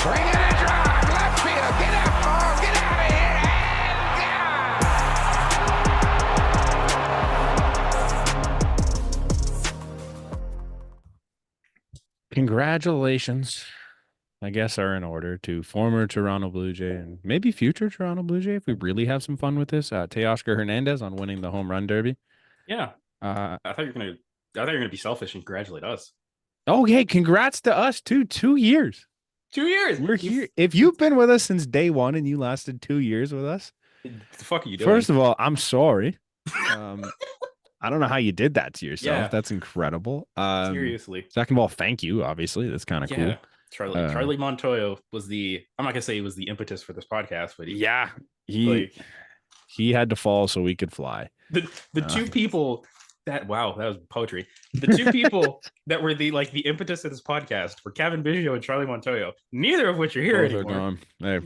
Swinging a drive, left field, get up, ball, get out of here, and gone. Congratulations, I guess, are in order to former Toronto Blue Jay and maybe future Toronto Blue Jay if we really have some fun with this. Teoscar Hernandez on winning the home run derby. Yeah. I thought you were gonna be selfish and congratulate us. Okay, congrats to us too. 2 years. 2 years. We're here. If you've been with us since day one and you lasted 2 years with us, What the fuck are you doing? first of all, I'm sorry. I don't know how you did that to yourself. Yeah. That's incredible. Seriously. Second of all, thank you. Obviously, that's kind of cool. Charlie Montoyo was I'm not gonna say he was the impetus for this podcast, but he had to fall so we could fly. The two people that was poetry. The two people that were the impetus of this podcast were Kevin Biggio and Charlie Montoyo. Neither of which are here Both anymore. Hey,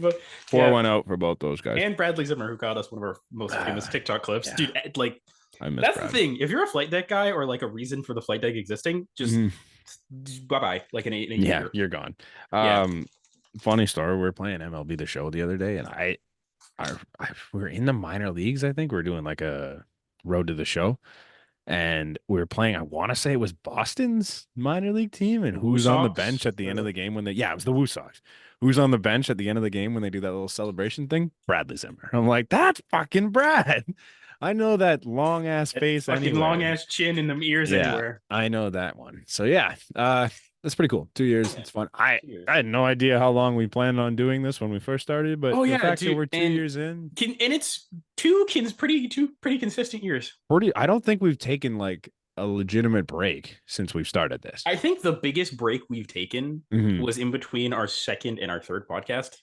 four went out for both those guys. And Bradley Zimmer, who got us one of our most famous TikTok clips. Yeah. Dude, that's Brad. the thing. If you're a flight deck guy or a reason for the flight deck existing, just bye-bye. In a year. You're gone. Funny story. We were playing MLB The Show the other day, and we were in the minor leagues. I think we were doing a road to the show, and we were playing. I want to say it was Boston's minor league team, and who's on the bench at the end of the game when it was the Woo Sox. Who's on the bench at the end of the game when they do that little celebration thing? Bradley Zimmer. I'm like, that's fucking Brad. I know that long ass face, fucking long ass chin in them ears anywhere. I know that one. So that's pretty cool. 2 years, it's fun. I had no idea how long we planned on doing this when we first started, but the fact that we're 2 years in, and it's two pretty consistent years. I don't think we've taken a legitimate break since we've started this. I think the biggest break we've taken was in between our second and our third podcast.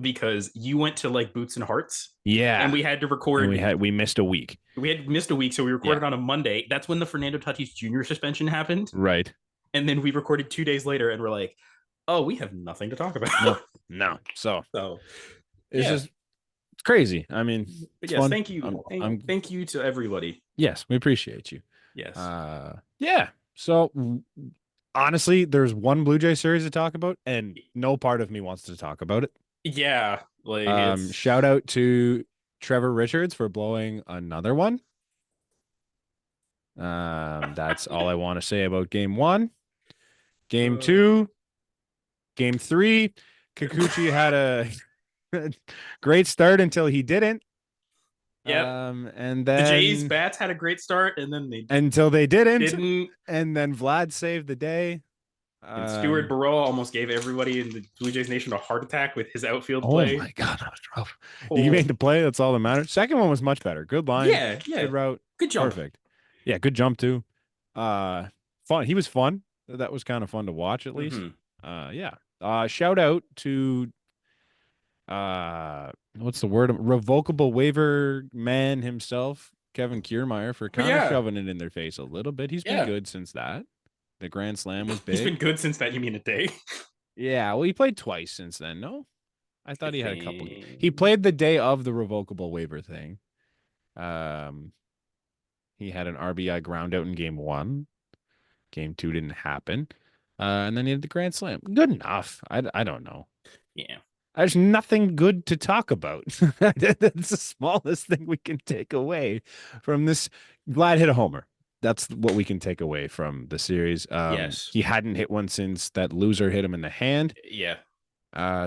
Because you went to Boots and Hearts. Yeah. And we had to record. And we missed a week. We had missed a week. So we recorded on a Monday. That's when the Fernando Tatis Jr. suspension happened. Right. And then we recorded 2 days later and we're like, oh, we have nothing to talk about. No. So it's crazy. I mean, yes, fun. Thank you. Thank you to everybody. Yes, we appreciate you. Yes. So honestly, there's one Blue Jay series to talk about, and no part of me wants to talk about it. Yeah. Shout out to Trevor Richards for blowing another one. That's all I want to say about game one. Game two, game three, Kikuchi had a great start until he didn't. Yeah. And then the Jays bats had a great start, and then they didn't. And then Vlad saved the day. And Stuart Burrell almost gave everybody in the Blue Jays Nation a heart attack with his outfield play. Oh my god, that was rough. He made the play. That's all that matters. Second one was much better. Good line. Yeah. Good route. Good jump. Perfect. Yeah, good jump too. Fun. He was fun. That was kind of fun to watch at least. Shout out to what's the word? Revocable waiver man himself, Kevin Kiermaier, for kind of shoving it in their face a little bit. He's been good since that. The Grand Slam was big. He's been good since that. You mean a day? Yeah, well, he played twice since then. No, I thought he had a couple. He played the day of the revocable waiver thing. He had an RBI ground out in game one. Game two didn't happen. And then he had the Grand Slam. Good enough. I don't know. Yeah. There's nothing good to talk about. That's the smallest thing we can take away from this. Vlad hit a homer. That's what we can take away from the series. Yes. He hadn't hit one since that loser hit him in the hand. Yeah.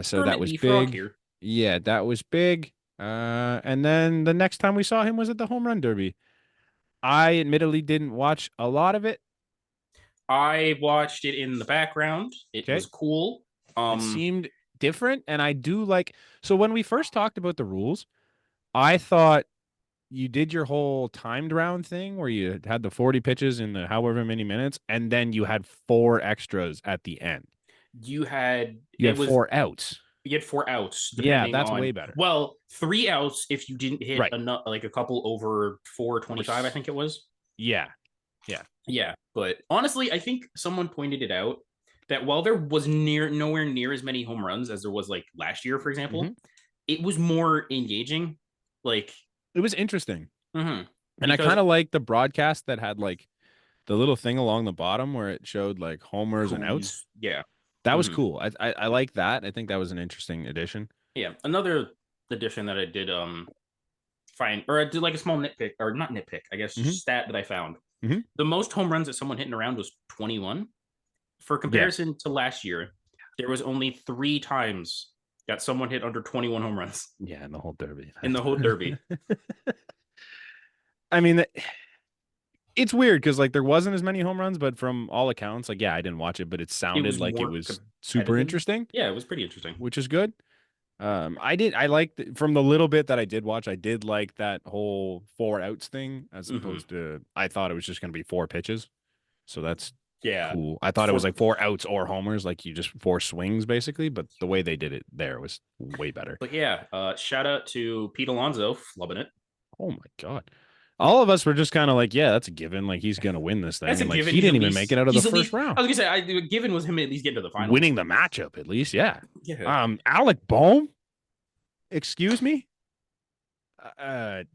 So that was big. Yeah, that was big. And then the next time we saw him was at the home run derby. I admittedly didn't watch a lot of it. I watched it in the background. It was cool. It seemed different, and I do like. So when we first talked about the rules, I thought you did your whole timed round thing where you had the 40 pitches in the however many minutes, and then you had 4 extras at the end. You had 4 outs. You had 4 outs. Yeah, that's way better. Well, 3 outs if you didn't hit enough, a couple over 425, I think it was. Yeah. But honestly, I think someone pointed it out that while there was nowhere near as many home runs as there was last year, for example, it was more engaging. It was interesting. Mm-hmm. And I kind of like the broadcast that had the little thing along the bottom where it showed homers and outs. Yeah. That was Mhm. cool. I like that. I think that was an interesting addition. Yeah, another addition that I did find, or I did like a small nitpick, or not nitpick, I guess, Mhm. stat that I found. Mhm. The most home runs that someone hitting around was 21. For Yeah. comparison to last year, there was only 3 times that someone hit under 21 home runs Yeah, in the whole Derby. in the whole Derby. I mean, it's weird because like there wasn't as many home runs, but from all accounts, like yeah, I didn't watch it, but it It sounded was like it more was super competitive. interesting, Yeah, it was pretty interesting. which is good. I liked from the little bit that I did watch, I did like that whole 4 outs thing as opposed to I thought it was just going to be 4 pitches. So that's Yeah. cool. I thought it was For, like 4 outs or homers, like you just 4 swings basically, but the way they did it there was way better. but yeah, shout out to Pete Alonso flubbing it. Oh my God. All of us were just kind of like, yeah, that's a given. Like he's gonna win this thing. That's a And like given. he didn't even make it out of the He's at first least. round. I was gonna say, given was him at least getting to the finals, Winning the matchup at least, yeah. Yeah. Alec Boehm, excuse me.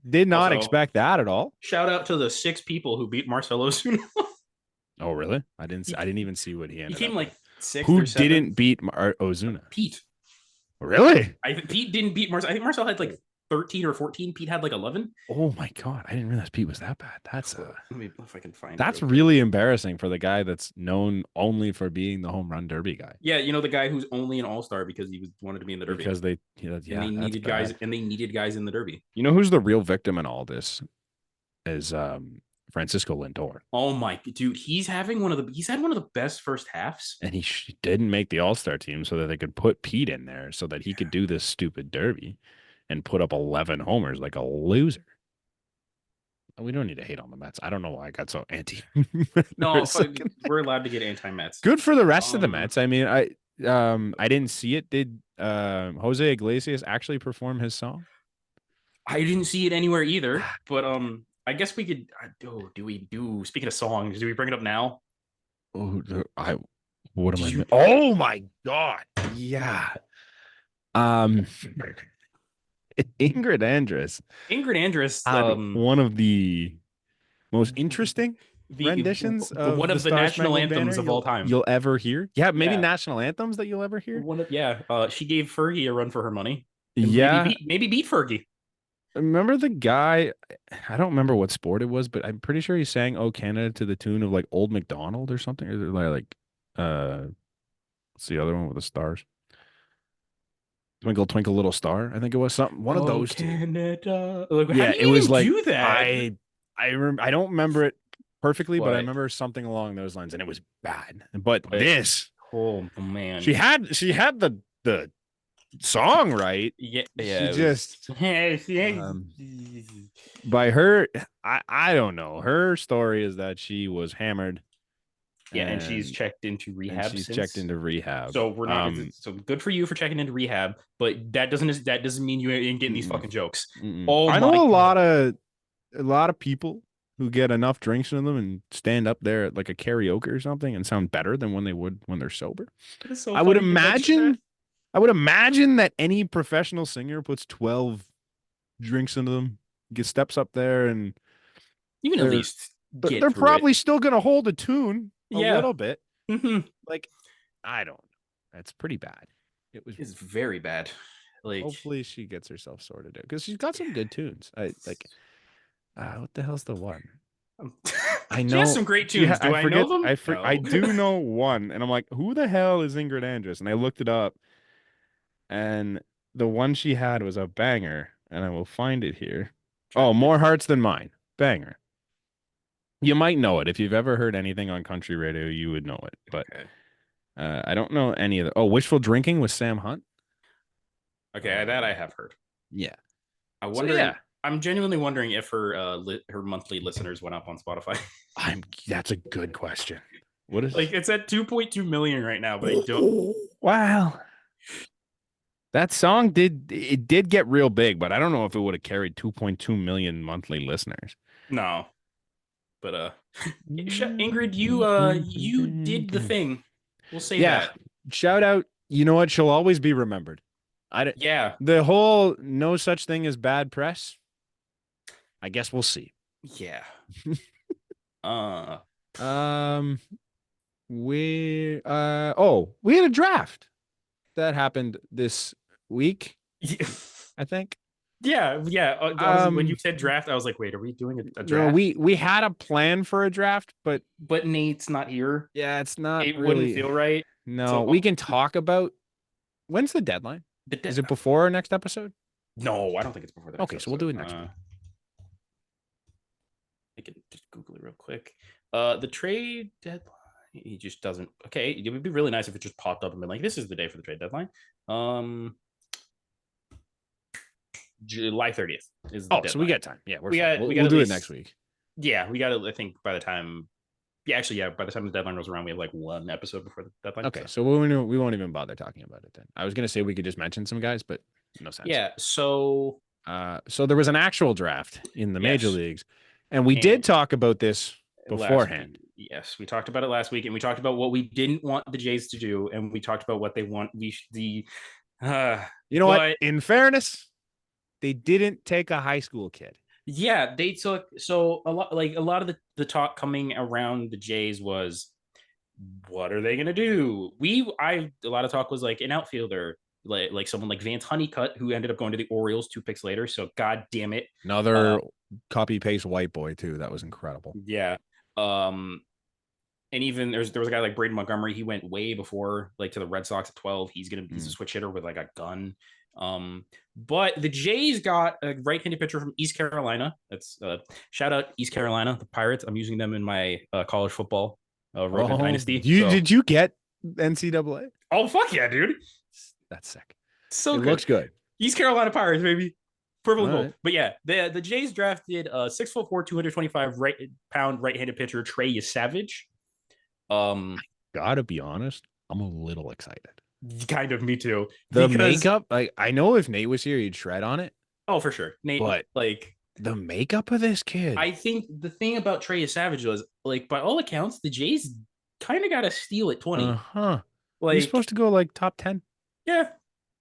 Did not Also, expect that at all. shout out to the 6 people who beat Marcelo Zuna. Oh, really? I didn't even see what he He ended came up like with. 6th Who or 7th. didn't beat Ozuna? Pete. Really? Pete didn't beat Marcel. I think Marcel had like 13 or 14. Pete had like 11. Oh my God. I didn't realize Pete was that bad. Let me if I can find That's it. really embarrassing for the guy that's known only for being the home run derby guy. Yeah, you know the guy who's only an all-star because he wanted to be in the Derby. Because they needed guys and they needed guys in the Derby. You know who's the real victim in all this is Francisco Lindor. Oh my dude, he's had one of the best first halves. And he didn't make the All-Star team so that they could put Pete in there so that he could do this stupid derby and put up 11 homers like a loser. We don't need to hate on the Mets. I don't know why I got so anti. No, we're allowed to get anti-Mets. Good for the rest of the Mets. I mean, I didn't see it. Did Jose Iglesias actually perform his song? I didn't see it anywhere either, but I guess we could. Speaking of songs, do we bring it up now? Oh, what am I? Oh my God! Yeah. Ingrid Andress. One of the most interesting renditions of one of the national anthems of all time you'll ever hear. Yeah, maybe national anthems that you'll ever hear. She gave Fergie a run for her money. Yeah, maybe beat Fergie. Remember the guy? I don't remember what sport it was, but I'm pretty sure he sang "Oh Canada" to the tune of like "Old MacDonald" or something, or like what's the other one with the stars? Twinkle Twinkle Little Star. I think it was something. One of those Canada. two. Yeah, it was like do that. I don't remember it perfectly, but I remember something along those lines, and it was bad. But this, oh man, she had the song right. Yeah. She just by her. I don't know. Her story is that she was hammered. Yeah, and she's checked into rehab. Checked into rehab. So we're not. So good for you for checking into rehab, but that doesn't mean you ain't getting these fucking jokes. Oh, I know a lot of people who get enough drinks in them and stand up there at like a karaoke or something and sound better than when they would when they're sober. I would imagine that any professional singer puts 12 drinks into them, steps up there, and you can at least they're probably still gonna hold a tune a little bit. Mm-hmm. Like, I don't know. That's pretty bad. It's very bad. Like, hopefully she gets herself sorted out because she's got some good tunes. What the hell's the one? I know she has some great tunes. Do I know them? I do know one, and I'm like, who the hell is Ingrid Andress? And I looked it up, and the one she had was a banger, and I will find it here. Oh, More Hearts Than Mine, banger. You might know it if you've ever heard anything on country radio. You would know it, but I don't know any of the. Oh, Wishful Drinking with Sam Hunt. Okay, that I have heard. Yeah, I wonder. So, I'm genuinely wondering if her monthly listeners went up on Spotify. That's a good question. What is like? It's at 2.2 million right now, but I don't. Wow. That song did get real big, but I don't know if it would have carried 2.2 million monthly listeners. No. But Ingrid, you did the thing. We'll say that. Shout out. You know what? She'll always be remembered. The whole no such thing as bad press. I guess we'll see. Yeah. we had a draft that happened this week, I think. Yeah. Honestly, when you said draft, I was like, wait, are we doing a No, draft? we had a plan for a draft, but But Nate's not here. yeah, it's not It wouldn't really. feel right. No, we So can talk about when's the deadline? the Is it before our next episode? no, I don't think it's before the next Okay, so we'll do it next week. I can just Google it real quick. The trade deadline. He just doesn't. Okay, it would be really nice if it just popped up and been like, "This is the day for the trade deadline." July 30th is the deadline. So we got time. Yeah, we'll do it next week. Yeah, we got it. I think by the time. Yeah, actually, yeah. By the time the deadline rolls around, we have like one episode before the deadline. Okay, so we won't even bother talking about it then. I was gonna say we could just mention some guys, but no sense. Yeah. So there was an actual draft in the major leagues, and we did talk about this beforehand. Yes, we talked about it last week, and we talked about what we didn't want the Jays to do, and we talked about what they want. You know what? In fairness, they didn't take a high school kid. Yeah, they took a lot of the talk coming around the Jays was, what are they gonna do? A lot of talk was like an outfielder, like someone like Vance Honeycutt, who ended up going to the Orioles 2 picks later. So god damn it, another copy paste white boy too. That was incredible. Yeah. And even there was a guy like Braden Montgomery. He went way before, like, to the Red Sox at 12. He's a switch hitter with like a gun. But the Jays got a right-handed pitcher from East Carolina. That's shout out East Carolina, the Pirates. I'm using them in my college football Rogan Dynasty. Did you get NCAA? Oh fuck yeah, dude! That's sick. So it good. Looks good. East Carolina Pirates, baby. Purple and gold. But yeah, the Jays drafted 6'4", 225 pound right-handed pitcher Trey Yesavage. I gotta be honest, I'm a little excited. Kind of, me too. The makeup, like, I know if Nate was here, he'd shred on it. Oh, for sure, Nate. But like the makeup of this kid, I think the thing about Trey Yesavage was, like, by all accounts, the Jays kind of got a steal at 20. Like, he's supposed to go like top 10. Yeah,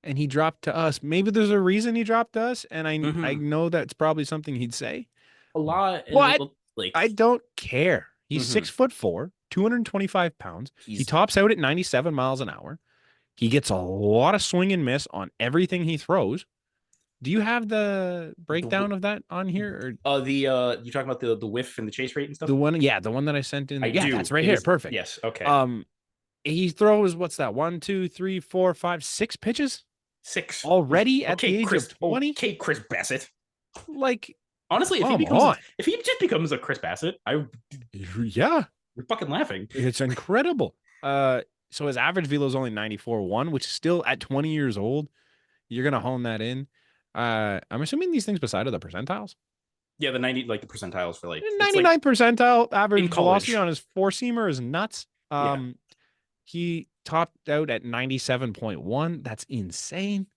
and he dropped to us. Maybe there's a reason he dropped to us, and I know that's probably something he'd say. A lot, but like, I don't care. He's 6'4", 225 pounds. He tops out at 97 miles an hour. He gets a lot of swing and miss on everything he throws. Do you have the breakdown of that on here? Or you talking about the whiff and the chase rate and stuff? The one that I sent in. Do. That's right here. Perfect. Yes. Okay. He throws, what's that? 1, 2, 3, 4, 5, 6 pitches. 6 already at the age of 20. Okay, Chris Bassett. Like, honestly, if he just becomes a Chris Bassett, you're fucking laughing. It's incredible. So his average velo is only 94.1, which is still at 20 years old. You're gonna hone that in. I'm assuming these things beside are the percentiles. Yeah, the 90, like the percentiles for like 99 percentile average velocity on his four seamer is nuts. He topped out at 97.1. That's insane.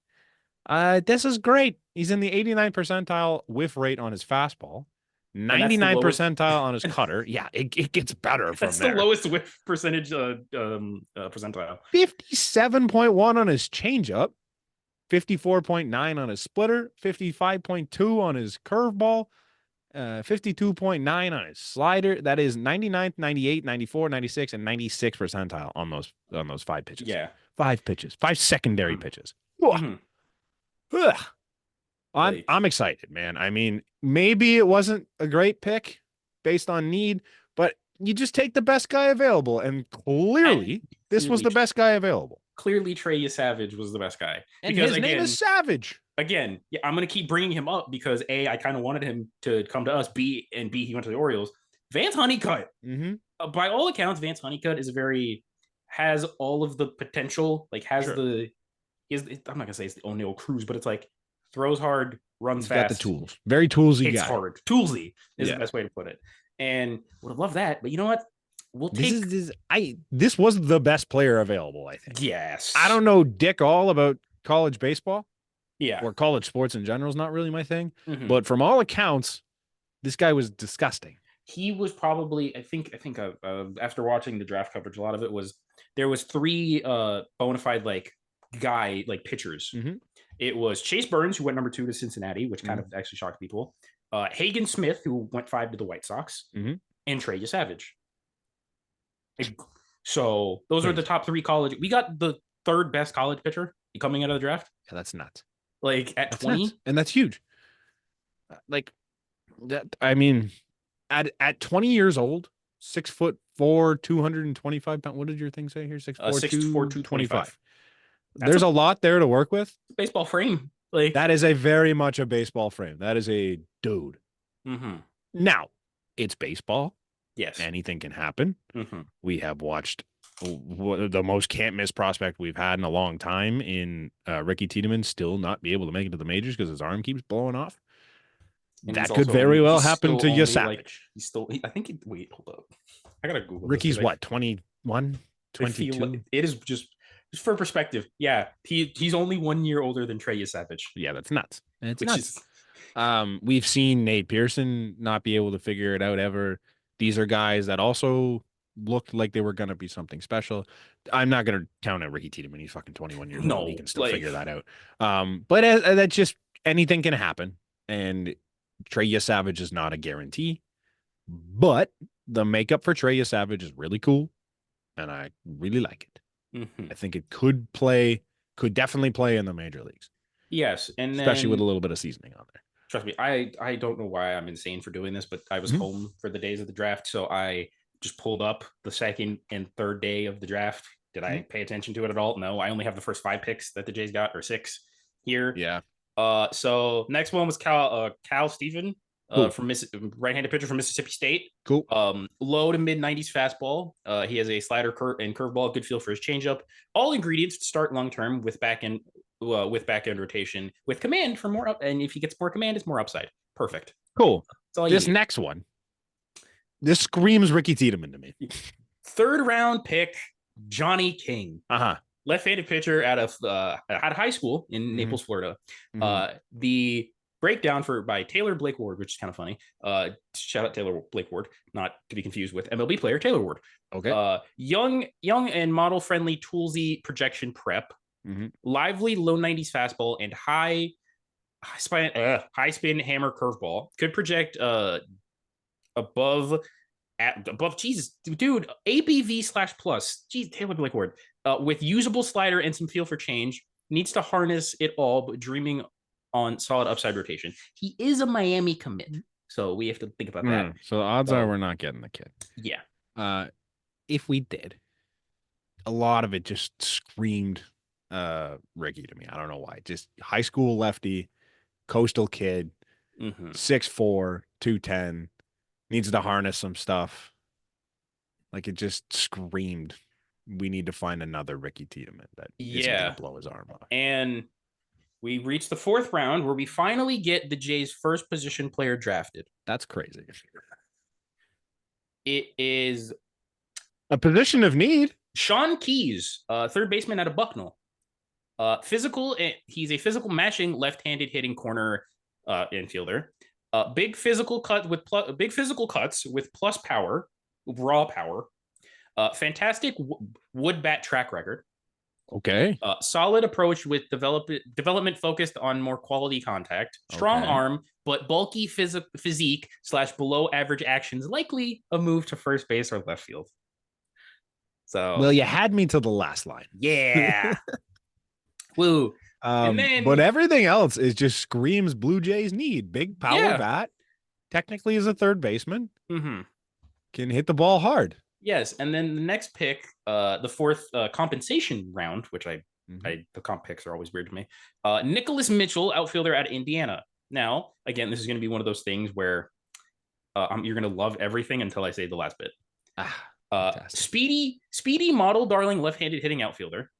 This is great. He's in the 89th percentile whiff rate on his fastball. 99th percentile on his cutter. Yeah, it gets better from there. That's the lowest whiff percentage percentile. 57.1 on his changeup, 54.9 on his splitter, 55.2 on his curveball, 52.9 on his slider. That is 99th, 98, 94, 96, and 96 percentile on those 5 pitches. Yeah. 5 pitches, 5 secondary pitches. Ugh. I'm excited, man. I mean, maybe it wasn't a great pick based on need, but you just take the best guy available, and clearly this was the best guy available. Clearly, Trey Yesavage was the best guy. And his name is Savage. Again, yeah, I'm going to keep bringing him up because A, I kind of wanted him to come to us. B, he went to the Orioles. Vance Honeycutt. By all accounts, Vance Honeycutt has all of the potential. Like, I'm not going to say it's the O'Neal Cruz, but it's like, throws hard, runs fast. Got the tools. Very toolsy guy. Hits hard. Toolsy is the best way to put it. And would have loved that. But you know what? We'll take... This was the best player available, I think. Yes. I don't know dick all about college baseball. Yeah. Or college sports in general is not really my thing. But from all accounts, this guy was disgusting. He was probably, I think after watching the draft coverage, a lot of it was, there was 3 bona fide pitchers. It was Chase Burns, who went number 2 to Cincinnati, which kind of actually shocked people. Hagen Smith, who went 5 to the White Sox, and Trey Yesavage. So those are the Crazy. top 3 college. We got the 3rd best college pitcher coming out of the draft. Yeah, that's nuts. Like at That's 20. nuts. And that's huge. Like that. I mean, at 20 years old, 6'4", 225 pounds. What did your thing say here? 6'4", 6'4", 225. That's There's a lot there to work with. baseball frame. Like That is a very much a baseball frame. That is a dude. Mhm. Now, it's baseball. Yes. Anything can happen. Mhm. We have watched the most can't miss prospect we've had in a long time in Ricky Tiedemann still not be able to make it to the majors because his arm keeps blowing off. And That he's could also very well he's happen still to only, Yesavage. like, he's still. I think. Wait, hold up. I gotta Google this, Ricky's 'cause what, 21, I feel 22? like it is just for perspective. Yeah, he's only 1 year older than Trey Yesavage. Yeah, that's nuts. It's which nuts. is We've seen Nate Pearson not be able to figure it out ever. These are guys that also looked like they were going to be something special. I'm not going to count out Ricky Tiedemann. He's fucking 21 years old. He can still figure that out. But that's just anything can happen. And Trey Yesavage is not a guarantee. But the makeup for Trey Yesavage is really cool. And I really like it. Mhm. I think it could definitely play in the major leagues. Yes, and especially then, with a little bit of seasoning on there. trust me, I don't know why I'm insane for doing this, but I was home for the days of the draft, so I just pulled up the 2nd and 3rd day of the draft. Did I pay attention to it at all? No, I only have the first 5 picks that the Jays got, or 6 here. Yeah. So next one was Cal Stephen, Cool. from right-handed pitcher from Mississippi State. Cool. Low to mid 90s fastball. He has a slider and curveball, good feel for his changeup. All ingredients to start long term with back end rotation, with command for more up. And if he gets more command, it's more upside. Perfect. Cool. That's all you This need. next one, this screams Ricky Tiedemann to me. 3rd round pick, Johnny King. Left-handed pitcher out of high school in Naples, Florida. The breakdown by Taylor Blake Ward, which is kind of funny. Shout out Taylor Blake Ward, not to be confused with MLB player Taylor Ward. Okay. Young and model-friendly toolsy projection prep. Lively low 90s fastball and high spin hammer curveball. Could project above Jesus, dude, ABV/plus. Geez, Taylor Blake Ward. With usable slider and some feel for change. Needs to harness it all, but dreaming on solid upside rotation. He is a Miami commit, so we have to think about that. So the odds are we're not getting the kid. Yeah. If we did, a lot of it just screamed Ricky to me. I don't know why. Just high school lefty, coastal kid, 6'4", 210, needs to harness some stuff. Like it just screamed. We need to find another Ricky Tiedemann that isn't going to blow his arm off. And we reached the 4th round where we finally get the Jays' first position player drafted. That's crazy. It is a position of need. Sean Keys, 3rd baseman out of Bucknell. Physical. He's a physical matching left-handed hitting corner infielder. Big physical cuts with plus power, raw power. Fantastic wood bat track record. Okay. Solid approach with development focused on more quality contact. Strong arm, but bulky physique / below average actions. Likely a move to first base or left field. So, well, you had me to the last line. Yeah. Woo. And then, but everything else is just screams Blue Jays need. Big power bat. Technically is a 3rd baseman. Can hit the ball hard. Yes, and then the next pick, the 4th compensation round, which the comp picks are always weird to me. Nicholas Mitchell, outfielder out of Indiana. Now, again, this is going to be one of those things where you're going to love everything until I say the last bit. Speedy model darling left-handed hitting outfielder.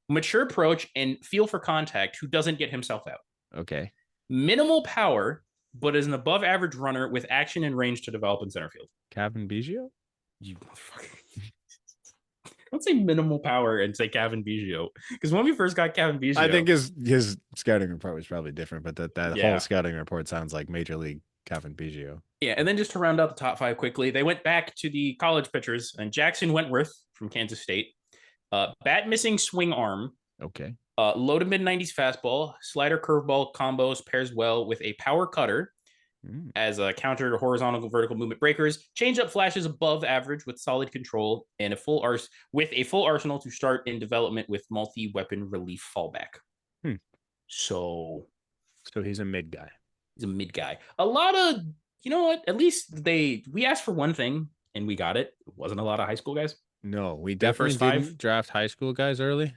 Mature approach and feel for contact who doesn't get himself out. Okay. Minimal power, but is an above-average runner with action and range to develop in center field. Kevin Biggio? You motherfucker. Don't say minimal power and say Kevin Biggio. Because when we first got Kevin Biggio, I think his scouting report was probably different, but that whole scouting report sounds like Major League Kevin Biggio. Yeah, and then just to round out the top 5 quickly, they went back to the college pitchers, and Jackson Wentworth from Kansas State. Bat missing swing arm. Okay. Low to mid 90s fastball, slider curveball combos pairs well with a power cutter. as a counter to horizontal vertical movement breakers. Changeup flashes above average with solid control and a full arsenal to start in development with multi-weapon relief fallback. So he's a mid guy. He's a mid guy. A lot of, you know what? At least we asked for one thing and we got it. It wasn't a lot of high school guys. No, we definitely didn't draft high school guys early.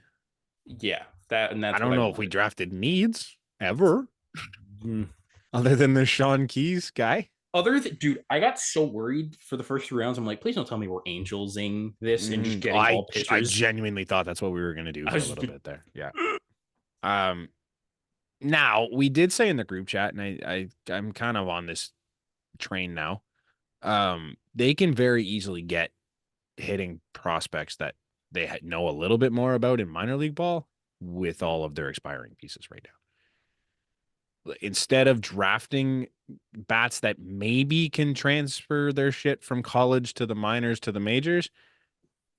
Yeah, that's I don't know if we drafted needs ever, other than the Sean Keys guy. Dude, I got so worried for the first 3 rounds. I'm like, please don't tell me we're angelsing this and just getting all pitchers. I genuinely thought that's what we were gonna do for a little bit there. Yeah. Now we did say in the group chat, and I'm kind of on this train now. They can very easily get hitting prospects that they know a little bit more about in minor league ball with all of their expiring pieces right now. Instead of drafting bats that maybe can transfer their shit from college to the minors to the majors,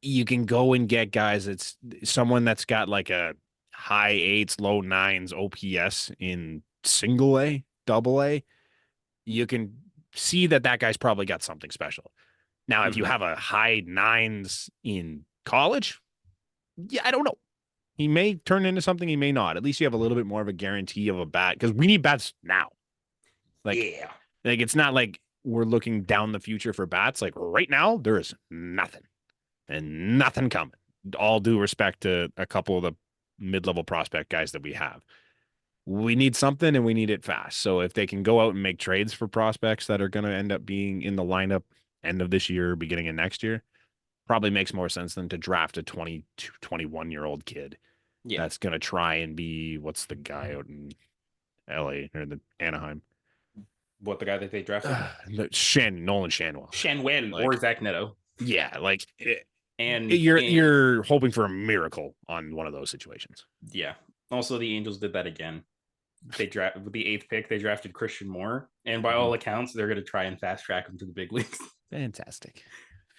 you can go and get guys someone that's got like a high 8s, low 9s OPS in single A, double A. You can see that guy's probably got something special. Now, if you have a high 9s in college, yeah, I don't know. He may turn into something, he may not. At least you have a little bit more of a guarantee of a bat, because we need bats now. Like it's not like we're looking down the future for bats. Like right now, there is nothing and nothing coming. All due respect to a couple of the mid-level prospect guys that we have. We need something and we need it fast. So if they can go out and make trades for prospects that are going to end up being in the lineup end of this year, beginning of next year, probably makes more sense than to draft a 22, 21-year-old kid that's going to try and be, what's the guy out in LA or the Anaheim? What, the guy that they drafted? Nolan Shanwell. Or Zach Neto. Yeah, and you're hoping for a miracle on one of those situations. Yeah. Also, the Angels did that again. With the 8th pick, they drafted Christian Moore, and by all accounts, they're going to try and fast track him to the big leagues. Fantastic.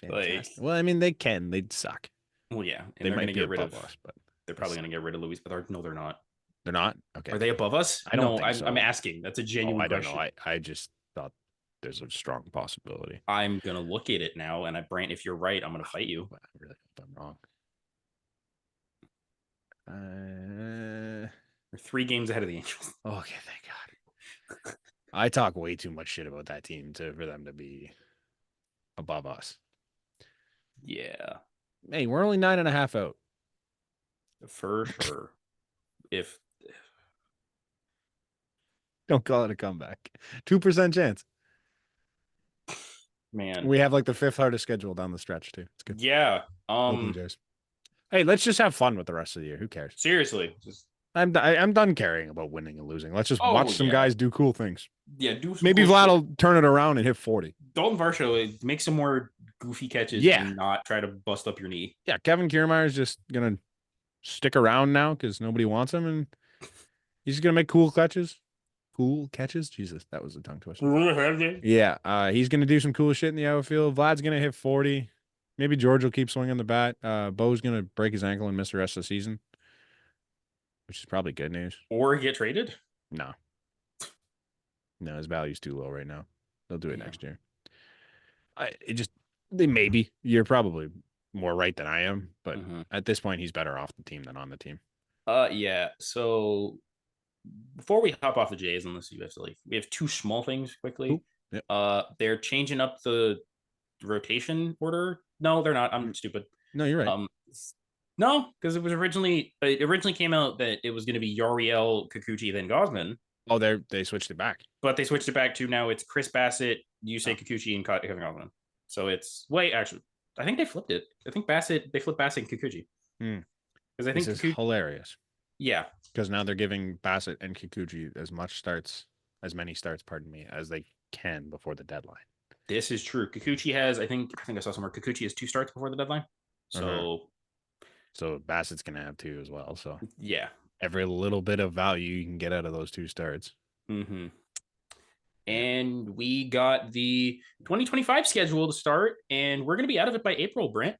Well, I mean, they'd suck. Well, yeah, and they might get rid of us, but they're probably going to get rid of Luis Bethard. No, they're not. They're not? Okay. Are they above us? I don't think so. I'm asking. That's a genuine question. I don't know. I just thought there's a strong possibility. I'm going to look at it now, and Brant, if you're right, I'm going to fight you. I really hope I'm wrong. We're 3 games ahead of the Angels. Okay, thank God. I talk way too much shit about that team for them to be above us. Yeah. Hey, we're only 9.5 out. For sure. If don't call it a comeback. 2% chance. Man. We have like the 5th hardest schedule down the stretch too. It's good. Yeah. Hey, let's just have fun with the rest of the year. Who cares? Seriously. I'm done caring about winning and losing. Let's just watch some guys do cool things. Yeah, maybe Vlad will turn it around and hit 40. Dalton Varsho, make some more goofy catches and not try to bust up your knee. Yeah, Kevin Kiermaier is just gonna stick around now because nobody wants him, and he's gonna make cool catches. Cool catches? Jesus, that was a tongue twister. Yeah, he's gonna do some cool shit in the outfield. Vlad's gonna hit 40. Maybe George will keep swinging the bat. Bo's gonna break his ankle and miss the rest of the season, which is probably good news. Or get traded? No, his value's too low right now. They'll do it next year. Maybe. You're probably more right than I am, but at this point, he's better off the team than on the team. Yeah. So before we hop off the Jays, unless you have to we have 2 small things quickly. Yep. They're changing up the rotation order. No, they're not. I'm stupid. No, you're right. No, because it originally came out that it was going to be Yariel, Kikuchi, then Gosman. Oh, they switched it back. But they switched it back to now it's Chris Bassett, Yusei Kikuchi, and Kevin Gosman. So it's actually, I think they flipped it. I think they flipped Bassett and Kikuchi. Because I think this is hilarious. Yeah. Because now they're giving Bassett and Kikuchi as many starts, as they can before the deadline. This is true. Kikuchi has, I think I saw somewhere, Kikuchi has 2 starts before the deadline. So Bassett's going to have 2 as well. So yeah, every little bit of value you can get out of those 2 starts. And we got the 2025 schedule to start, and we're going to be out of it by April, Brent.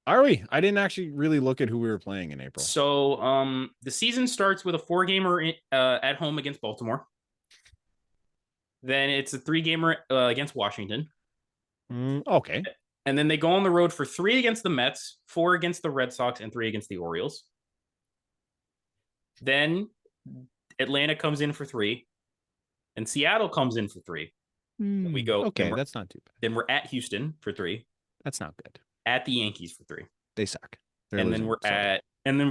Are we? I didn't actually really look at who we were playing in April. So the season starts with a 4-gamer at home against Baltimore. Then it's a 3-gamer against Washington. Okay. And then they go on the road for 3 against the Mets, 4 against the Red Sox, and 3 against the Orioles. Then Atlanta comes in for 3, and Seattle comes in for 3. We go. Okay, that's not too bad. Then we're at Houston for 3. That's not good. At the Yankees for 3. They suck. And then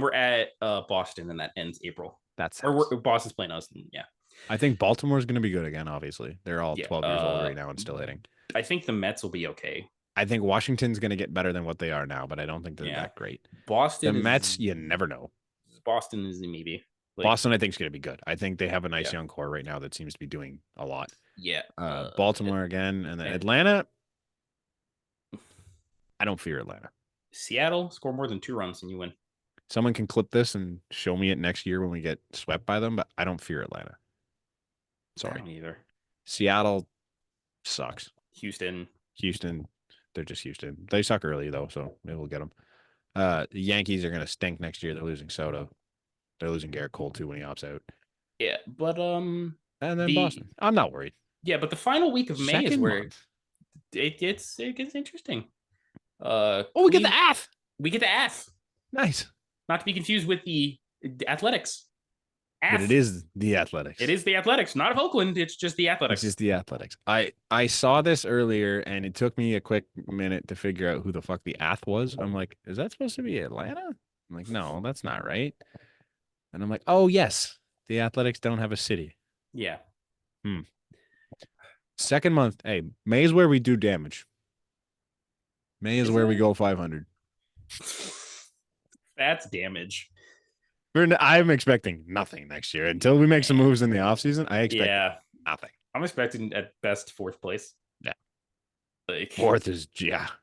we're at Boston, and that ends April. That's Boston's playing us. And yeah, I think Baltimore's going to be good again. Obviously, they're all 12 years old right now and still hitting. I think the Mets will be okay. I think Washington's going to get better than what they are now, but I don't think they're that great. Boston, the Mets, you never know. Boston is maybe. Boston, I think, is going to be good. I think they have a nice young core right now that seems to be doing a lot. Yeah. Baltimore again, and then Atlanta. I don't fear Atlanta. Seattle, score more than 2 runs and you win. Someone can clip this and show me it next year when we get swept by them, but I don't fear Atlanta. Sorry. I don't either. Seattle sucks. Houston, they're just Houston. They suck early, though, so maybe we'll get them. The Yankees are going to stink next year. They're losing Soto. They're losing Garrett Cole, too, when he opts out. Yeah, but and then Boston. I'm not worried. Yeah, but the final week of May is where it gets interesting. We get the Ath. We get the Ath. Nice. Not to be confused with the Athletics. But it is the Athletics. It is the Athletics, not of Oakland. It's just the Athletics. It's just the Athletics. I saw this earlier, and it took me a quick minute to figure out who the fuck the Ath was. I'm like, is that supposed to be Atlanta? I'm like, no, that's not right. And I'm like, oh, yes. The Athletics don't have a city. Yeah. Second month. Hey, May is where we do damage. May is where we go 500. That's damage. I'm expecting nothing next year. Until we make some moves in the offseason, I expect nothing. I'm expecting at best 4th place. Yeah. Like 4th is,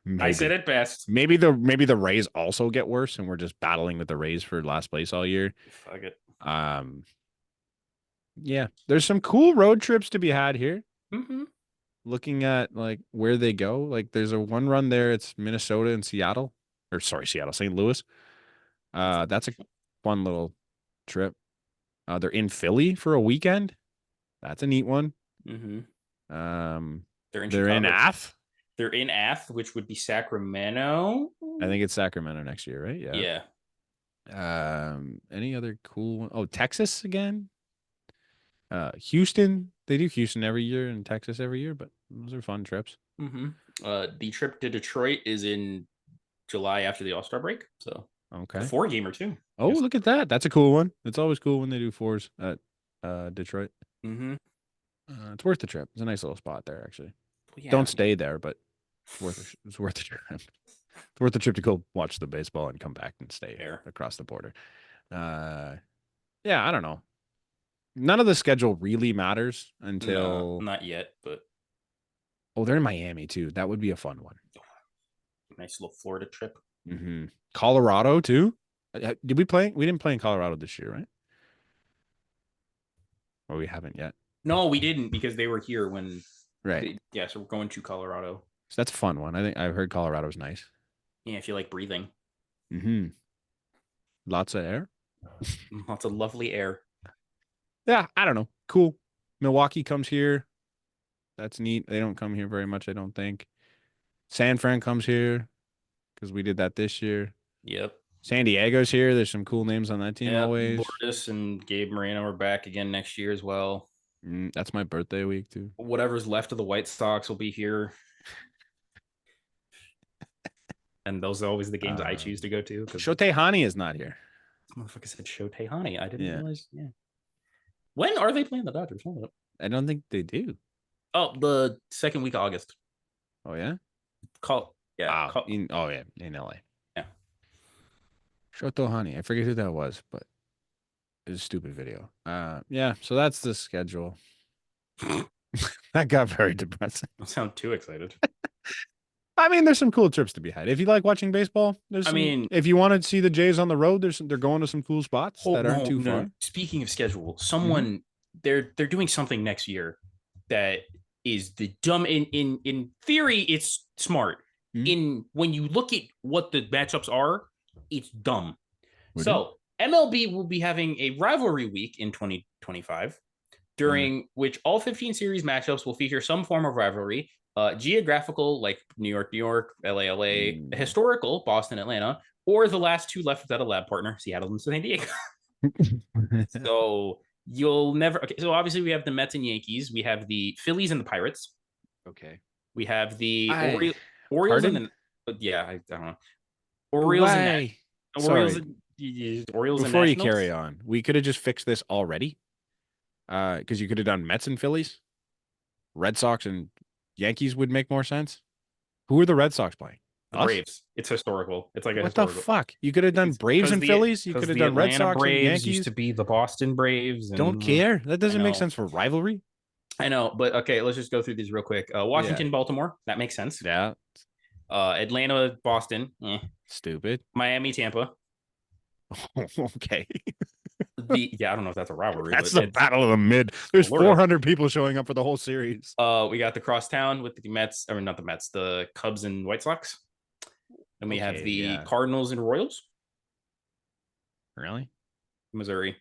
maybe. I said at best. Maybe the Rays also get worse, and we're just battling with the Rays for last place all year. Fuck it. Yeah, there's some cool road trips to be had here. Mm-hmm. Looking at like where they go, like there's a one run there. It's Minnesota and Seattle, St. Louis. That's a fun little trip. They're in Philly for a weekend. That's a neat one. Mm-hmm. They're in Ath. They're in Ath, which would be Sacramento. I think it's Sacramento next year, right? Yeah. Any other cool one? Oh, Texas again. Houston. They do Houston every year and Texas every year, but those are fun trips. Mm-hmm. The trip to Detroit is in July after the All-Star break. So okay, a 4-gamer too. Oh, look at that! That's a cool one. It's always cool when they do 4s at Detroit. Mm-hmm. It's worth the trip. It's a nice little spot there, actually. Well, yeah. Don't stay there, but it's worth the trip. It's worth the trip to go watch the baseball and come back and stay here across the border. Yeah, I don't know. None of the schedule really matters until not yet, but they're in Miami too. That would be a fun one. Nice little Florida trip. Mm-hmm. Colorado too. Did we play? We didn't play in Colorado this year, right? Or we haven't yet. No, we didn't because they were here when. Right. So we're going to Colorado. So that's a fun one. I think I've heard Colorado's nice. Yeah, if you like breathing. Mm-hmm. Lots of air. Lots of lovely air. Yeah, I don't know. Cool. Milwaukee comes here. That's neat. They don't come here very much, I don't think. San Fran comes here because we did that this year. Yep. San Diego's here. There's some cool names on that team always. Lourdes and Gabe Moreno are back again next year as well. That's my birthday week too. Whatever's left of the White Sox will be here. And those are always the games I choose to go to. Shohei Hani is not here. This motherfucker said Shohei Hani. I didn't realize. Yeah. When are they playing the Dodgers? Hold up. I don't think they do. Oh, the second week of August. Oh, yeah? In LA. Yeah. Shohei Hani. I forget who that was, but it was a stupid video. Yeah, so that's the schedule. That got very depressing. Don't sound too excited. I mean, there's some cool trips to be had. If you like watching baseball, if you want to see the Jays on the road, they're going to some cool spots that aren't too far. Speaking of schedule, they're doing something next year that is the dumb. In theory, it's smart. Mm-hmm. When you look at what the matchups are, it's dumb. So MLB will be having a rivalry week in 2025 during which all 15 series matchups will feature some form of rivalry, geographical, like New York, LA, historical, Boston, Atlanta, or the last two left without a lab partner, Seattle and San Diego. So you'll never. Okay, so obviously we have the Mets and Yankees. We have the Phillies and the Pirates. Okay. We have the Orioles Pardon? and I don't know. Orioles Why? and Sorry. Orioles and Before you Nationals. carry on, we could have just fixed this already. Because you could have done Mets and Phillies. Red Sox and Yankees would make more sense. Who are the Red Sox playing? The Us? Braves. It's historical. It's like a What the historical. fuck? You could have done Braves and Phillies. You could have done Red Sox and Braves Yankees. used to be the Boston Braves. Don't care. That doesn't make sense for rivalry. I know, but okay, let's just go through these real quick. Washington, Baltimore. That makes sense. Yeah. Atlanta, Boston. Stupid. Miami, Tampa. Okay. I don't know if that's a rivalry. That's but the battle of the mid. There's 400 people showing up for the whole series. We got the crosstown with the Mets. I mean, not the Mets. The Cubs and White Sox. And we have the Cardinals and Royals. Really? Missouri.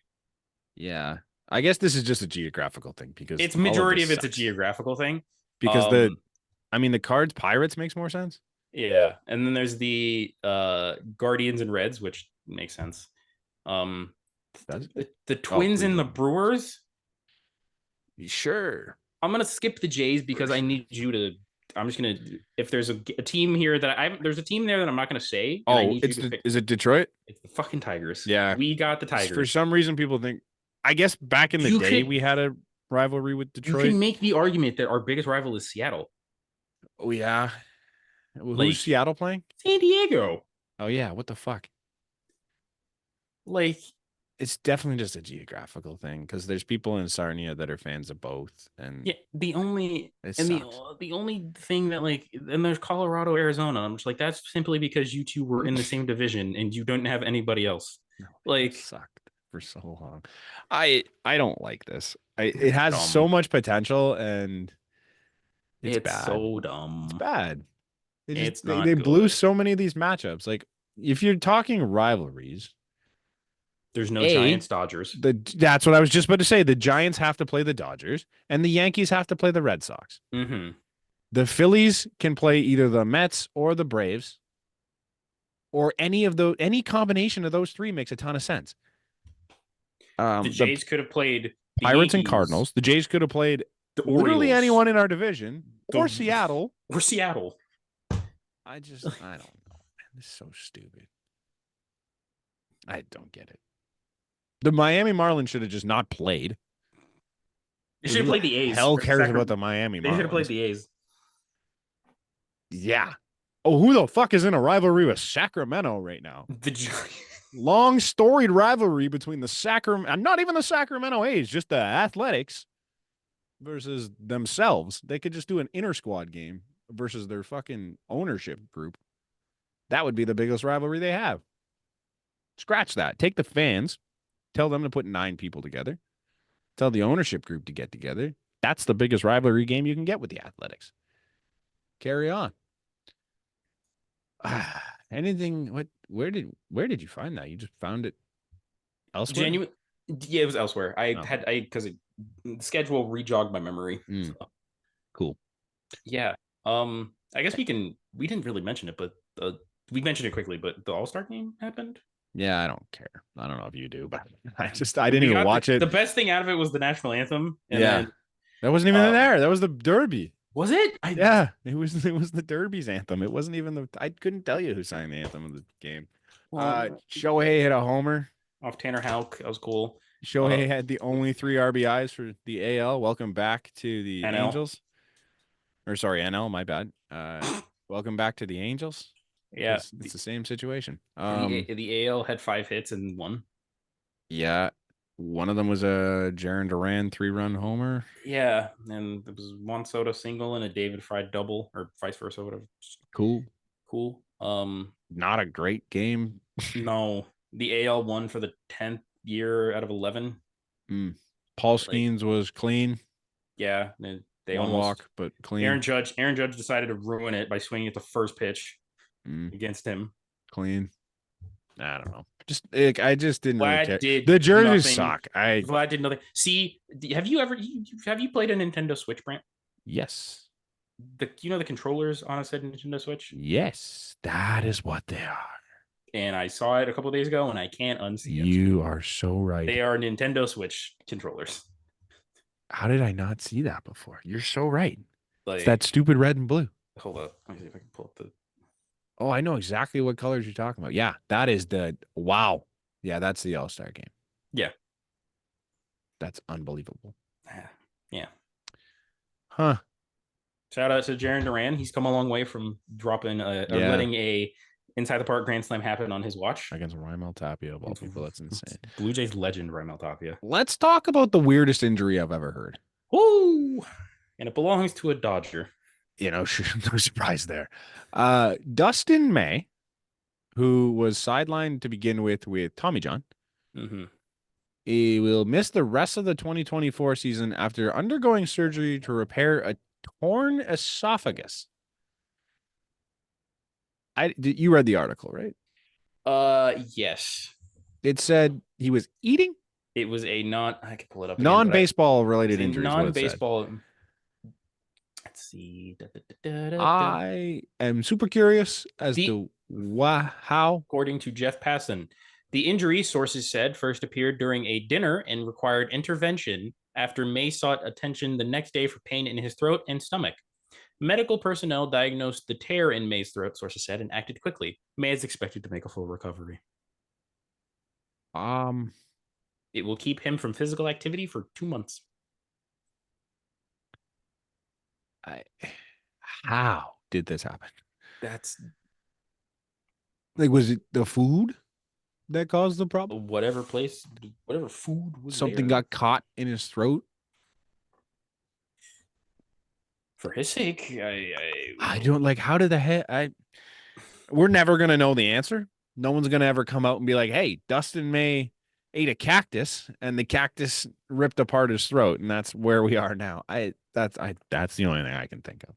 Yeah. I guess this is just a geographical thing because it's majority of it's a geographical thing. Because the Cards Pirates makes more sense. Yeah. And then there's the Guardians and Reds, which makes sense. The Twins and the Brewers. Sure. I'm gonna skip the Jays because I need you to. I'm just gonna. If there's a team here that there's a team there that I'm not gonna say. Is it Detroit? It's the fucking Tigers. Yeah, we got the Tigers. For some reason, people think. I guess back in the day, we had a rivalry with Detroit. You can make the argument that our biggest rival is Seattle. Oh yeah. Who's Seattle playing? San Diego. Oh yeah. What the fuck? It's definitely just a geographical thing because there's people in Sarnia that are fans of both, and the only thing that and there's Colorado, Arizona. I'm just like, that's simply because you two were in the same division and you don't have anybody else. It sucked for so long. I don't like this. It has so much potential and it's bad. So dumb. It's bad. They blew so many of these matchups. Like if you're talking rivalries. There's no Giants Dodgers. That's what I was just about to say. The Giants have to play the Dodgers, and the Yankees have to play the Red Sox. Mm-hmm. The Phillies can play either the Mets or the Braves, or any combination of those three makes a ton of sense. The Jays could have played the Pirates Yankees. And Cardinals. The Jays could have played literally anyone in our division, or Seattle. Or Seattle. I don't know, man. This is so stupid. I don't get it. The Miami Marlins should have just not played. They should have played the A's. Hell cares about the Miami Marlins. They should have played the A's. Yeah. Oh, who the fuck is in a rivalry with Sacramento right now? The Giants. Long storied rivalry between not even the Sacramento A's, just the Athletics versus themselves. They could just do an inter squad game versus their fucking ownership group. That would be the biggest rivalry they have. Scratch that. Take the fans. Tell them to put 9 people together. Tell the ownership group to get together. That's the biggest rivalry game you can get with the Athletics. Carry on. Anything? Where did you find that? You just found it elsewhere? Yeah, it was elsewhere. Because the schedule rejogged my memory. So. Cool. Yeah. I guess we didn't really mention it, but we mentioned it quickly. But the All-Star game happened. Yeah, I don't care. I don't know if you do, but I didn't even watch it. The best thing out of it was the national anthem. And then, that wasn't even there. That was the Derby. Was it? It was the Derby's anthem. It wasn't even I couldn't tell you who sang the anthem of the game. Shohei hit a homer off Tanner Houck. That was cool. Shohei had the only 3 RBIs for the AL. Welcome back to the NL. Angels. Or sorry, NL. My bad. Welcome back to the Angels. Yeah, it's the same situation. The AL had 5 hits and 1. Yeah, one of them was a Jaron Duran 3-run homer. Yeah, and it was Juan Soto single and a David Fry double, or vice versa, whatever. Cool. Not a great game. No, the AL won for the 10th year out of 11. Paul Skeens was clean. Yeah, they One almost walk, but clean. Aaron Judge decided to ruin it by swinging at the first pitch against him. Clean. I don't know. Just I just didn't really Vlad care. did The jerseys nothing. suck. Vlad did nothing. See, have you played a Nintendo Switch, Brant? Yes. The controllers on a said Nintendo Switch? Yes, that is what they are. And I saw it a couple days ago, and I can't unsee it. You are so right. They are Nintendo Switch controllers. How did I not see that before? You're so right. Like, It's that stupid red and blue. hold up. Let me see if I can pull up the. Oh, I know exactly what colors you're talking about. Yeah, that is wow. Yeah, that's the All-Star game. Yeah. That's unbelievable. Yeah. Huh. Shout out to Jaron Duran. He's come a long way from dropping or letting a inside the park grand slam happen on his watch against Raimel Tapia of all people. That's insane. Blue Jays legend Raimel Tapia. Let's talk about the weirdest injury I've ever heard. Woo! And it belongs to a Dodger. No surprise there. Dustin May, who was sidelined to begin with Tommy John, he will miss the rest of the 2024 season after undergoing surgery to repair a torn esophagus. You read the article, right? Yes. It said he was eating. It was a I can pull it up. Non-baseball related injury. Non-baseball. Let's see. I am super curious as to how. According to Jeff Passan, the injury, sources said, first appeared during a dinner and required intervention after May sought attention the next day for pain in his throat and stomach. Medical personnel diagnosed the tear in May's throat, sources said, and acted quickly. May is expected to make a full recovery. It will keep him from physical activity for 2 months. How did this happen? That's like, was it the food that caused the problem? Whatever food was something there. Got caught in his throat. For his sake, I don't like. How did the head? We're never gonna know the answer. No one's gonna ever come out and be like, "Hey, Dustin May ate a cactus and the cactus ripped apart his throat," and that's where we are now. That's the only thing I can think of.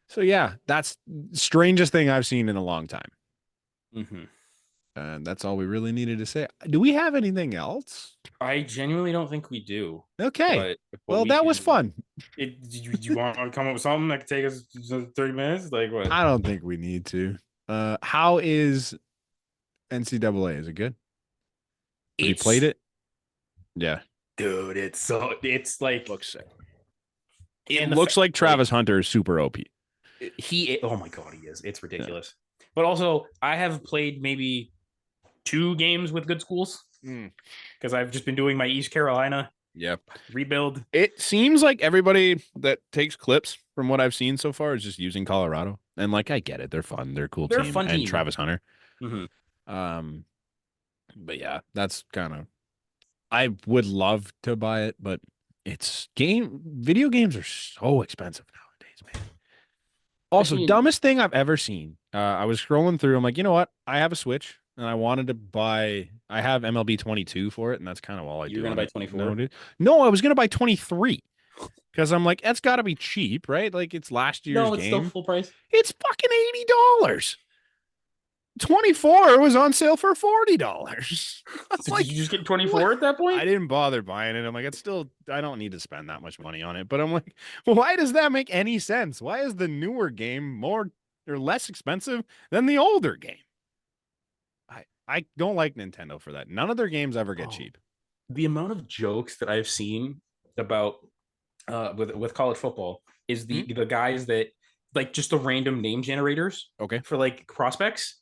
So yeah, that's the strangest thing I've seen in a long time. And that's all we really needed to say. Do we have anything else? I genuinely don't think we do. Okay. Well, that was fun. Do you want to come up with something that could take us 30 minutes? Like what? I don't think we need to. How is NCAA? Is it good? Have you played it? Yeah. Dude, it's like looks sick. It looks like Travis Hunter is super OP. Oh my god, he is. It's ridiculous. Yeah. But also, I have played maybe 2 games with good schools because I've just been doing my East Carolina rebuild. It seems like everybody that takes clips from what I've seen so far is just using Colorado. And like, I get it. They're fun. They're a cool team. Fun team. And Travis Hunter. But yeah, that's kind of, I would love to buy it, but video games are so expensive nowadays, man. Also, dumbest thing I've ever seen. I was scrolling through. I'm like, you know what? I have a Switch and I wanted to buy, I have MLB 22 for it. And that's kind of all I do. You're going to buy 24? No, I was going to buy 23 because I'm like, that's got to be cheap, right? Like it's last year's game. No, it's still full price. It's fucking $80. 24 was on sale for $40. So did you just get 24 at that point? I didn't bother buying it. I'm like, I don't need to spend that much money on it. But I'm like, well, why does that make any sense? Why is the newer game more or less expensive than the older game? I don't like Nintendo for that. None of their games ever get cheap. The amount of jokes that I've seen about with college football is the guys that like just the random name generators. Okay. For like prospects.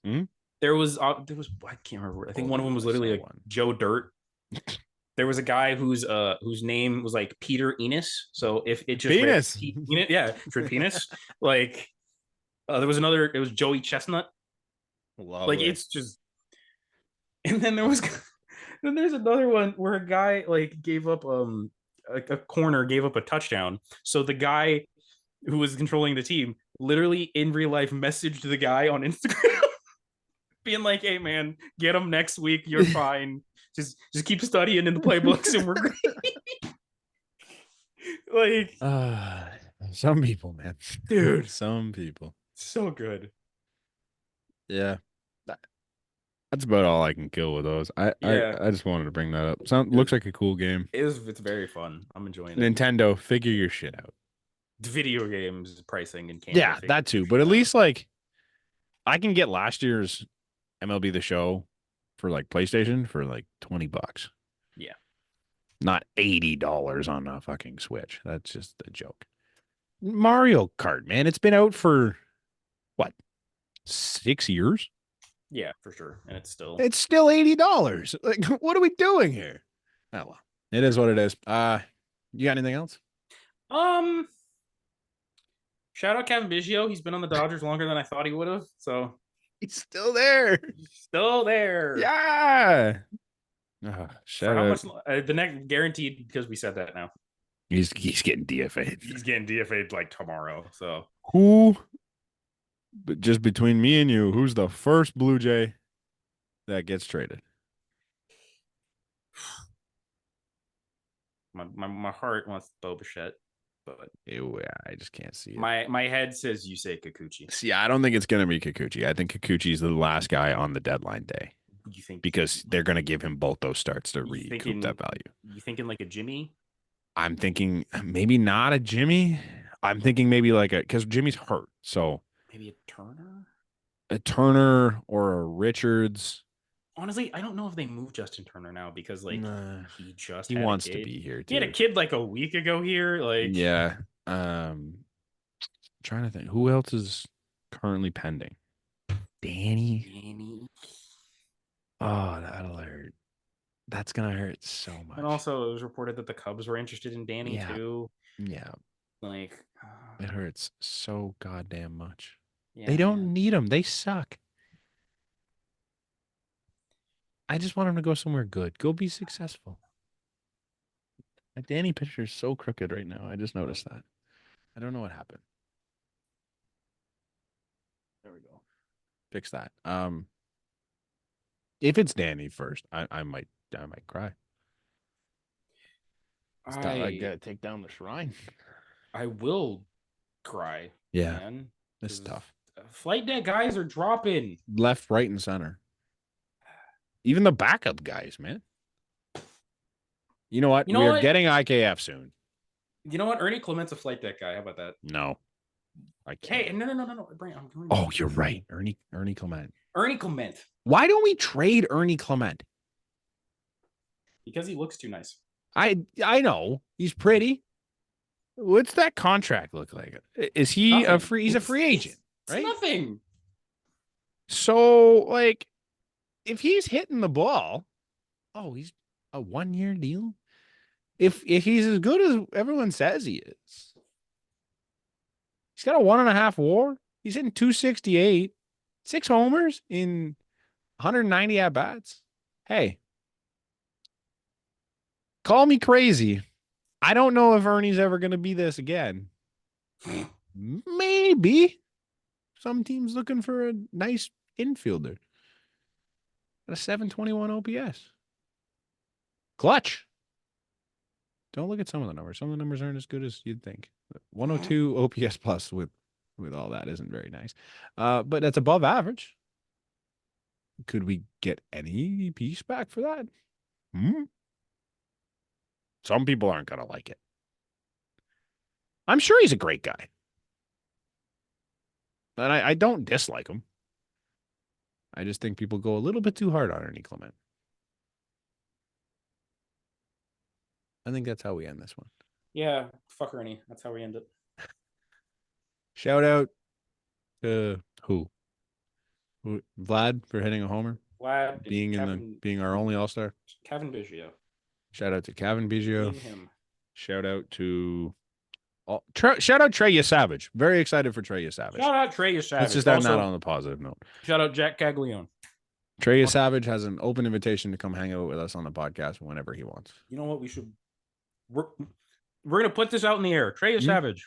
There was I can't remember. I think one of them was literally like Joe Dirt. There was a guy whose name was like Peter Enos. So if it just penis, for penis. Like there was another. It was Joey Chestnut. Lovely. Like it's just. And then there's another one where a guy like gave up a corner gave up a touchdown. So the guy who was controlling the team literally in real life messaged the guy on Instagram being like, "Hey man, get him next week. You're fine. Just keep studying in the playbooks and we're great." Like some people, man. Dude, some people. So good. Yeah. That's about all I can kill with those. I just wanted to bring that up. Looks like a cool game. It's very fun. I'm enjoying it. Nintendo, figure your shit out. Video games pricing in Canada. Yeah, that too. But at least like I can get last year's MLB The Show for like PlayStation for like $20. Yeah. Not $80 on a fucking Switch. That's just a joke. Mario Kart, man. It's been out for what? 6 years? Yeah, for sure. And it's still $80. Like, what are we doing here? Oh well. It is what it is. You got anything else? Shout out Kevin Biggio. He's been on the Dodgers longer than I thought he would have. So He's still there. still there. Yeah. For how much? The next guaranteed because we said that now. He's getting DFA'd. He's getting DFA'd like tomorrow. So Who? But just between me and you, who's the first Blue Jay that gets traded? My heart wants Bo Bichette, but Ew, I just can't see it. my head says you say Kikuchi. See, I don't think it's gonna be Kikuchi. I think Kikuchi's the last guy on the deadline day. You think because they're gonna give him both those starts to recoup that value. You thinking like a Jimmy? I'm thinking maybe not a Jimmy. I'm thinking maybe like because Jimmy's hurt, so maybe a Turner. A Turner or a Richards. Honestly, I don't know if they moved Justin Turner now because like he wants to be here too. He had a kid like a week ago here. Like yeah. Trying to think who else is currently pending. Danny. Oh, that'll hurt. That's gonna hurt so much. And also, it was reported that the Cubs were interested in Danny too. Yeah. Like it hurts so goddamn much. Yeah, they don't need him. They suck. I just want him to go somewhere good. Go be successful. That Danny picture is so crooked right now. I just noticed that. I don't know what happened. There we go. Fix that. If it's Danny first, I might cry. I gotta take down the shrine. I will cry. Yeah, man. It's tough. Flight deck guys are dropping left, right, and center. Even the backup guys, man. You know what? We're getting IKF soon. You know what? Ernie Clement's a flight deck guy. How about that? No. I can't. Hey, no. Brian, oh, you're right. Ernie Clement. Ernie Clement. Why don't we trade Ernie Clement? Because he looks too nice. I know. He's pretty. What's that contract look like? Is he a free? He's a free agent, right? It's nothing. So, like, if he's hitting the ball, he's a 1-year deal. If he's as good as everyone says he is, he's got a 1.5 WAR. He's hitting 268, 6 homers in 190 at bats. Hey, call me crazy. I don't know if Ernie's ever going to be this again. Maybe some team's looking for a nice infielder. At a 721 OPS. Clutch. Don't look at some of the numbers. Some of the numbers aren't as good as you'd think. 102 OPS plus with all that isn't very nice. But that's above average. Could we get any piece back for that? Some people aren't going to like it. I'm sure he's a great guy. And I don't dislike him. I just think people go a little bit too hard on Ernie Clement. I think that's how we end this one. Yeah, fuck Ernie. That's how we end it. Shout out to who? Vlad for hitting a homer. Vlad being our only all-star. Kevin Biggio. Shout out to Kevin Biggio. Him. Shout out to shout out Trey Yesavage. Very excited for Trey Yesavage. Shout out Trey Yesavage. Let's just end that on a positive note. Shout out Jack Caglione. Trey Yesavage has an open invitation to come hang out with us on the podcast whenever he wants. You know what? We're going to put this out in the air. Trey Yesavage.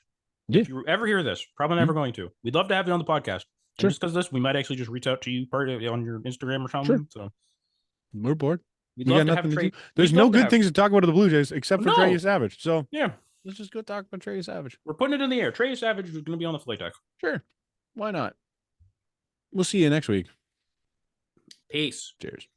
Yeah. If you ever hear this, probably never going to. We'd love to have you on the podcast. Sure. Just because this, we might actually just reach out to you on your Instagram or something. Sure. So we're bored. We'd love to have Trey. There's no good things to talk about at the Blue Jays except for Trey Yesavage. So yeah, let's just go talk about Trey Yesavage. We're putting it in the air. Trey Yesavage is going to be on the flight deck. Sure. Why not? We'll see you next week. Peace. Cheers.